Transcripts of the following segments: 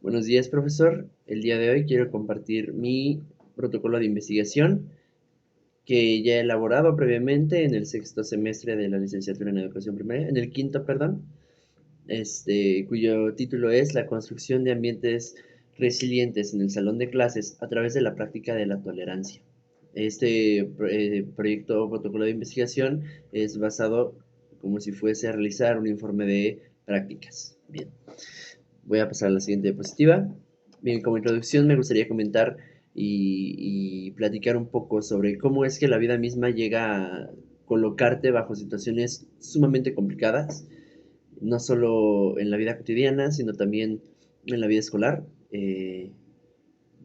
Buenos días, profesor. El día de hoy quiero compartir mi protocolo de investigación que ya he elaborado previamente en el sexto semestre de la licenciatura en educación primaria, en el quinto, perdón, cuyo título es La construcción de ambientes resilientes en el salón de clases a través de la práctica de la tolerancia. Proyecto o protocolo de investigación es basado como si fuese a realizar un informe de prácticas. Bien. Voy a pasar a la siguiente diapositiva. Bien, como introducción me gustaría comentar y platicar un poco sobre cómo es que la vida misma llega a colocarte bajo situaciones sumamente complicadas, no solo en la vida cotidiana, sino también en la vida escolar.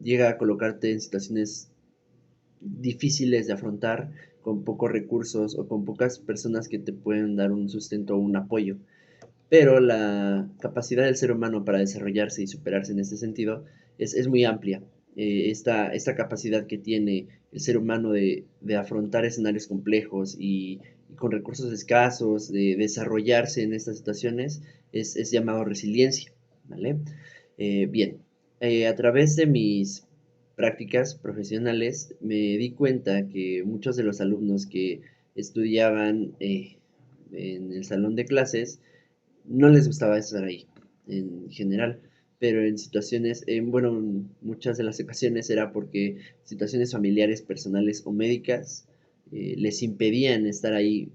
Llega a colocarte en situaciones difíciles de afrontar, con pocos recursos o con pocas personas que te pueden dar un sustento o un apoyo. Pero la capacidad del ser humano para desarrollarse y superarse en este sentido es muy amplia. Esta capacidad que tiene el ser humano de afrontar escenarios complejos y con recursos escasos, de desarrollarse en estas situaciones, es llamado resiliencia, ¿vale? Bien, a través de mis prácticas profesionales me di cuenta que muchos de los alumnos que estudiaban en el salón de clases no les gustaba estar ahí en general, pero en situaciones, bueno, en muchas de las ocasiones era porque situaciones familiares, personales o médicas les impedían estar ahí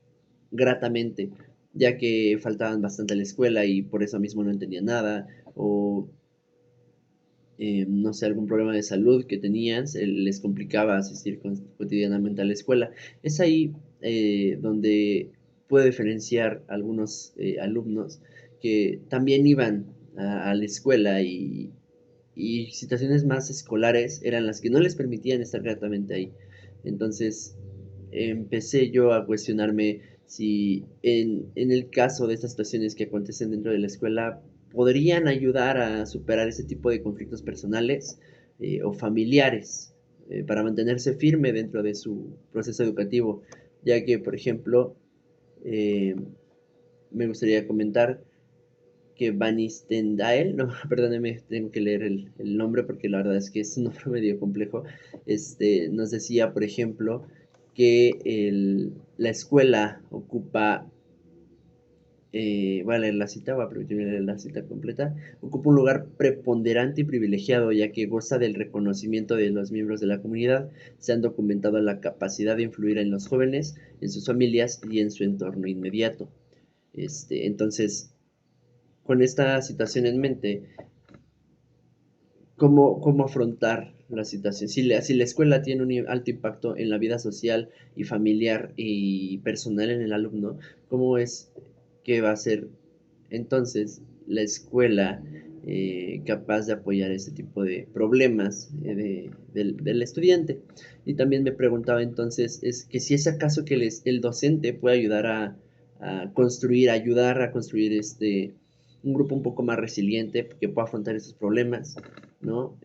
gratamente, ya que faltaban bastante a la escuela y por eso mismo no entendían nada, o no sé, algún problema de salud que tenían, se les complicaba asistir cotidianamente a la escuela. Es ahí donde puedo diferenciar algunos alumnos que también iban a la escuela y situaciones más escolares eran las que no les permitían estar gratamente ahí. Entonces empecé yo a cuestionarme si en el caso de estas situaciones que acontecen dentro de la escuela podrían ayudar a superar ese tipo de conflictos personales o familiares para mantenerse firme dentro de su proceso educativo, ya que, por ejemplo, eh, me gustaría comentar que Van Istendael, no, perdóneme, tengo que leer el nombre porque la verdad es que es un nombre medio complejo, nos decía, por ejemplo, que la escuela ocupa, voy a leer la cita, voy a permitirme leer la cita completa, ocupa un lugar preponderante y privilegiado, ya que goza del reconocimiento de los miembros de la comunidad, se han documentado la capacidad de influir en los jóvenes, en sus familias y en su entorno inmediato. Entonces, con esta situación en mente, cómo afrontar la situación. Si la escuela tiene un alto impacto en la vida social y familiar y personal en el alumno, ¿cómo es que va a ser entonces la escuela capaz de apoyar este tipo de problemas del estudiante? Y también me preguntaba entonces, es que si es acaso que el docente puede ayudar ayudar a construir un grupo un poco más resiliente que pueda afrontar estos problemas, ¿no?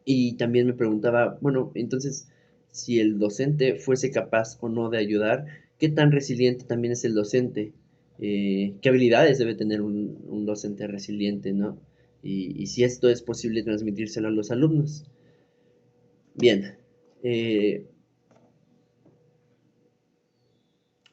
Y también me preguntaba, bueno, entonces, si el docente fuese capaz o no de ayudar, ¿qué tan resiliente también es el docente? ¿Qué habilidades debe tener un docente resiliente, ¿no? Y si esto es posible transmitírselo a los alumnos. Bien, eh,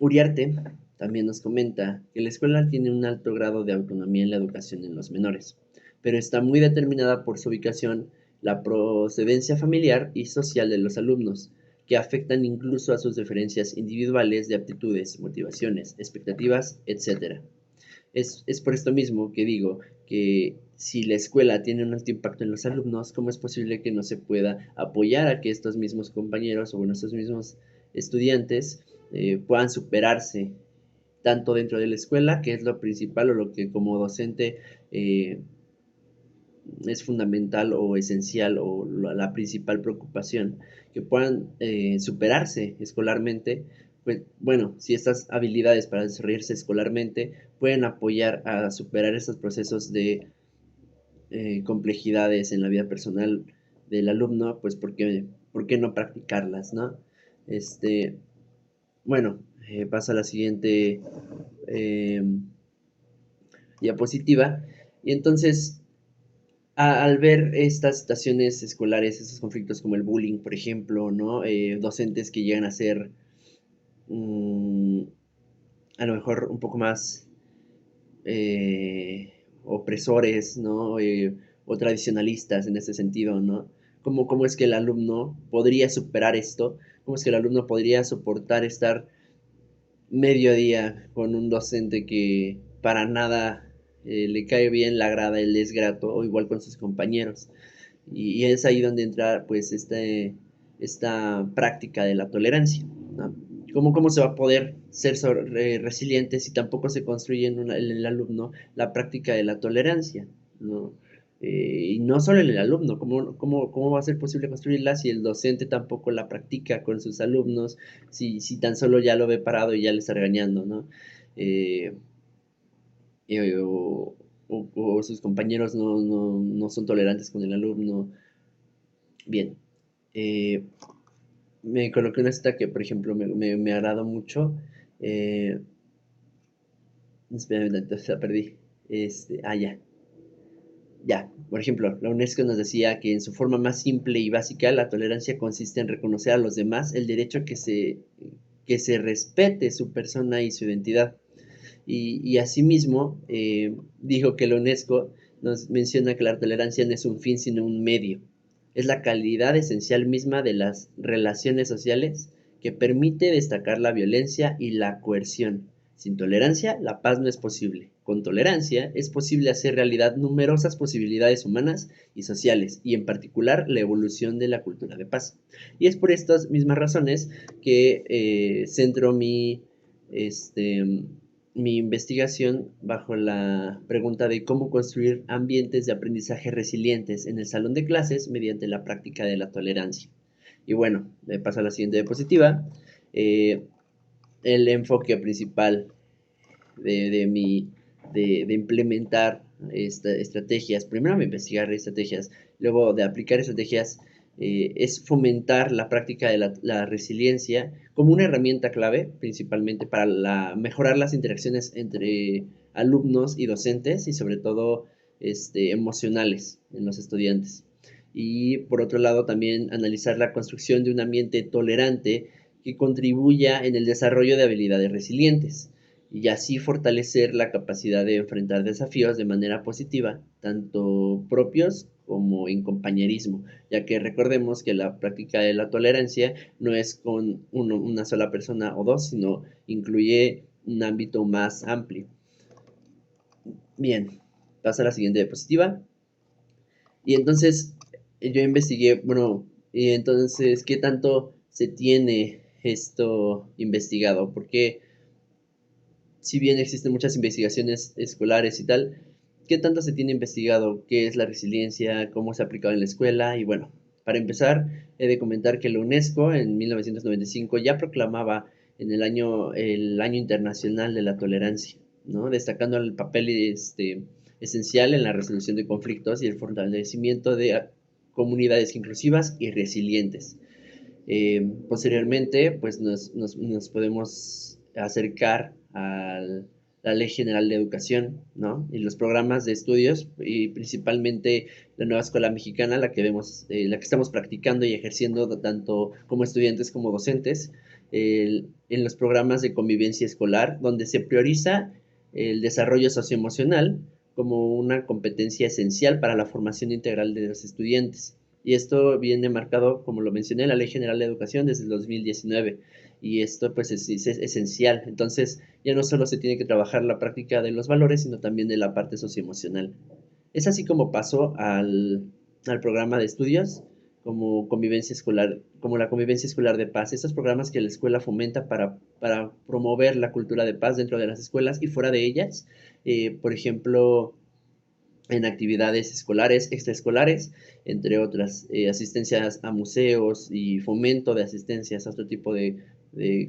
Uriarte también nos comenta que la escuela tiene un alto grado de autonomía en la educación en los menores, pero está muy determinada por su ubicación, la procedencia familiar y social de los alumnos, que afectan incluso a sus diferencias individuales de aptitudes, motivaciones, expectativas, etc. Es por esto mismo que digo que si la escuela tiene un alto impacto en los alumnos, ¿cómo es posible que no se pueda apoyar a que estos mismos compañeros o bueno, estos mismos estudiantes puedan superarse tanto dentro de la escuela, que es lo principal o lo que como docente eh, es fundamental o esencial o la principal preocupación, que puedan superarse escolarmente, pues bueno, si estas habilidades para desarrollarse escolarmente pueden apoyar a superar estos procesos de complejidades en la vida personal del alumno, pues ¿por qué no practicarlas, no? Este, bueno, pasa a la siguiente eh, diapositiva. Y entonces al ver estas situaciones escolares, estos conflictos como el bullying, por ejemplo, ¿no? Docentes que llegan a ser mm, a lo mejor un poco más opresores, ¿no? O tradicionalistas en ese sentido, ¿no? ¿Cómo es que el alumno podría superar esto? ¿Cómo es que el alumno podría soportar estar medio día con un docente que para nada le cae bien, le agrada, él es grato, o igual con sus compañeros? Y es ahí donde entra pues esta práctica de la tolerancia, ¿no? ¿Cómo se va a poder ser resiliente si tampoco se construye en el alumno la práctica de la tolerancia, ¿no? Y no solo en el alumno, ¿cómo va a ser posible construirla si el docente tampoco la practica con sus alumnos, si tan solo ya lo ve parado y ya le está regañando, ¿no? Eh, o, o sus compañeros no son tolerantes con el alumno. Bien, eh, me coloqué una cita que, por ejemplo, me agrada mucho. Eh, espérame, entonces la perdí. Ya. Por ejemplo, la UNESCO nos decía que en su forma más simple y básica, la tolerancia consiste en reconocer a los demás el derecho a que se respete su persona y su identidad. Y asimismo, dijo que la UNESCO nos menciona que la tolerancia no es un fin, sino un medio. Es la calidad esencial misma de las relaciones sociales que permite destacar la violencia y la coerción. Sin tolerancia, la paz no es posible. Con tolerancia es posible hacer realidad numerosas posibilidades humanas y sociales, y en particular la evolución de la cultura de paz. Y es por estas mismas razones que centro este, mi investigación bajo la pregunta de cómo construir ambientes de aprendizaje resilientes en el salón de clases mediante la práctica de la tolerancia. Y bueno, me paso a la siguiente diapositiva. Eh, el enfoque principal de, mi, de implementar estrategias, primero de investigar estrategias, luego de aplicar estrategias, es fomentar la práctica de la resiliencia como una herramienta clave, principalmente para mejorar las interacciones entre alumnos y docentes y sobre todo emocionales en los estudiantes. Y por otro lado, también analizar la construcción de un ambiente tolerante que contribuya en el desarrollo de habilidades resilientes y así fortalecer la capacidad de enfrentar desafíos de manera positiva, tanto propios como en compañerismo, ya que recordemos que la práctica de la tolerancia no es con una sola persona o dos, sino incluye un ámbito más amplio. Bien, pasa a la siguiente diapositiva. Y entonces yo investigué, bueno, y entonces, ¿qué tanto se tiene esto investigado? Porque si bien existen muchas investigaciones escolares y tal, ¿qué tanto se tiene investigado? ¿Qué es la resiliencia? ¿Cómo se ha aplicado en la escuela? Y bueno, para empezar, he de comentar que la UNESCO en 1995 ya proclamaba en el año internacional de la tolerancia, ¿no? Destacando el papel esencial en la resolución de conflictos y el fortalecimiento de comunidades inclusivas y resilientes. Posteriormente, pues nos podemos acercar a la Ley General de Educación, ¿no? Y los programas de estudios, y principalmente la nueva escuela mexicana, la que vemos, la que estamos practicando y ejerciendo tanto como estudiantes como docentes, en los programas de convivencia escolar, donde se prioriza el desarrollo socioemocional como una competencia esencial para la formación integral de los estudiantes. Y esto viene marcado, como lo mencioné, en la Ley General de Educación desde el 2019. Y esto pues es esencial. Entonces ya no solo se tiene que trabajar la práctica de los valores, sino también de la parte socioemocional. Es así como pasó al programa de estudios como convivencia escolar, como la convivencia escolar de paz. Estos programas que la escuela fomenta para promover la cultura de paz dentro de las escuelas y fuera de ellas. Por ejemplo, en actividades escolares, extraescolares, entre otras, asistencias a museos y fomento de asistencias a otro tipo de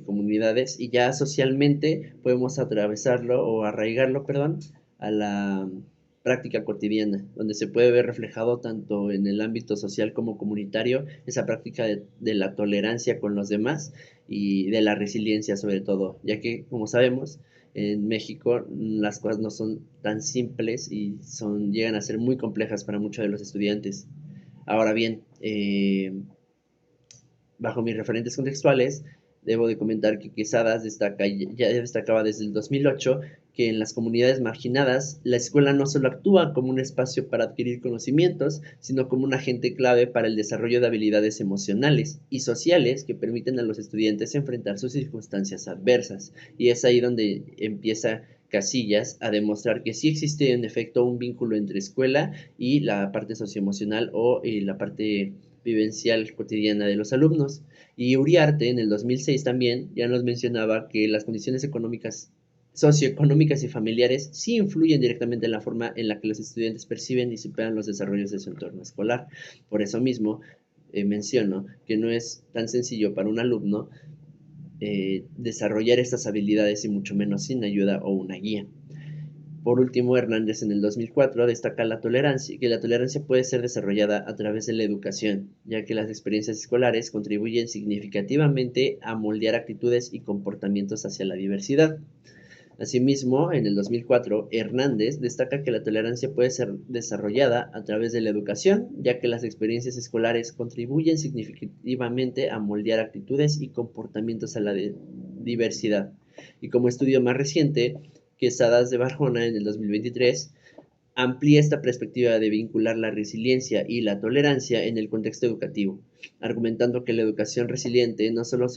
comunidades. Y ya socialmente podemos atravesarlo o arraigarlo, perdón, a la práctica cotidiana, donde se puede ver reflejado tanto en el ámbito social como comunitario esa práctica de la tolerancia con los demás y de la resiliencia sobre todo, ya que, como sabemos, en México las cosas no son tan simples y llegan a ser muy complejas para muchos de los estudiantes. Ahora bien, bajo mis referentes contextuales, debo de comentar que Quesadas ya destacaba desde el 2008 que en las comunidades marginadas la escuela no solo actúa como un espacio para adquirir conocimientos, sino como un agente clave para el desarrollo de habilidades emocionales y sociales que permiten a los estudiantes enfrentar sus circunstancias adversas. Y es ahí donde empieza Casillas a demostrar que sí existe en efecto un vínculo entre escuela y la parte socioemocional o la parte vivencial cotidiana de los alumnos. Y Uriarte en el 2006 también ya nos mencionaba que las condiciones económicas, socioeconómicas y familiares sí influyen directamente en la forma en la que los estudiantes perciben y superan los desarrollos de su entorno escolar. Por eso mismo menciono que no es tan sencillo para un alumno desarrollar estas habilidades y mucho menos sin ayuda o una guía. Por último, Hernández en el 2004 destaca que la tolerancia puede ser desarrollada a través de la educación, ya que las experiencias escolares contribuyen significativamente a moldear actitudes y comportamientos hacia la diversidad. Asimismo, en el 2004, Hernández destaca que la tolerancia puede ser desarrollada a través de la educación, ya que las experiencias escolares contribuyen significativamente a moldear actitudes y comportamientos a la diversidad. Y como estudio más reciente, Quesadas de Barjona en el 2023 amplía esta perspectiva de vincular la resiliencia y la tolerancia en el contexto educativo, argumentando que la educación resiliente no solo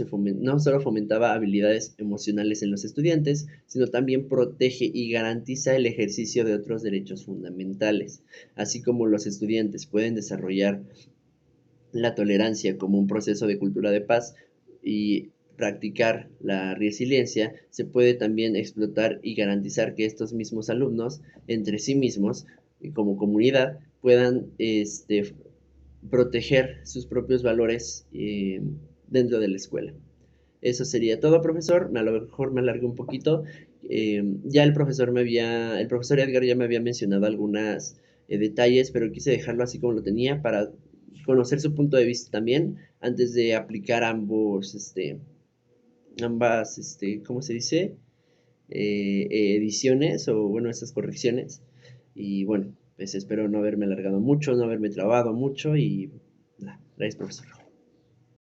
fomentaba habilidades emocionales en los estudiantes, sino también protege y garantiza el ejercicio de otros derechos fundamentales, así como los estudiantes pueden desarrollar la tolerancia como un proceso de cultura de paz y practicar la resiliencia, se puede también explotar y garantizar que estos mismos alumnos, entre sí mismos, como comunidad, puedan proteger sus propios valores dentro de la escuela. Eso sería todo, profesor. A lo mejor me alargué un poquito. Ya el profesor Edgar ya me había mencionado algunos detalles, pero quise dejarlo así como lo tenía para conocer su punto de vista también antes de aplicar ¿cómo se dice? Ediciones o, bueno, estas correcciones. Y bueno, pues espero no haberme alargado mucho, no haberme trabado mucho y nada, gracias, profesor.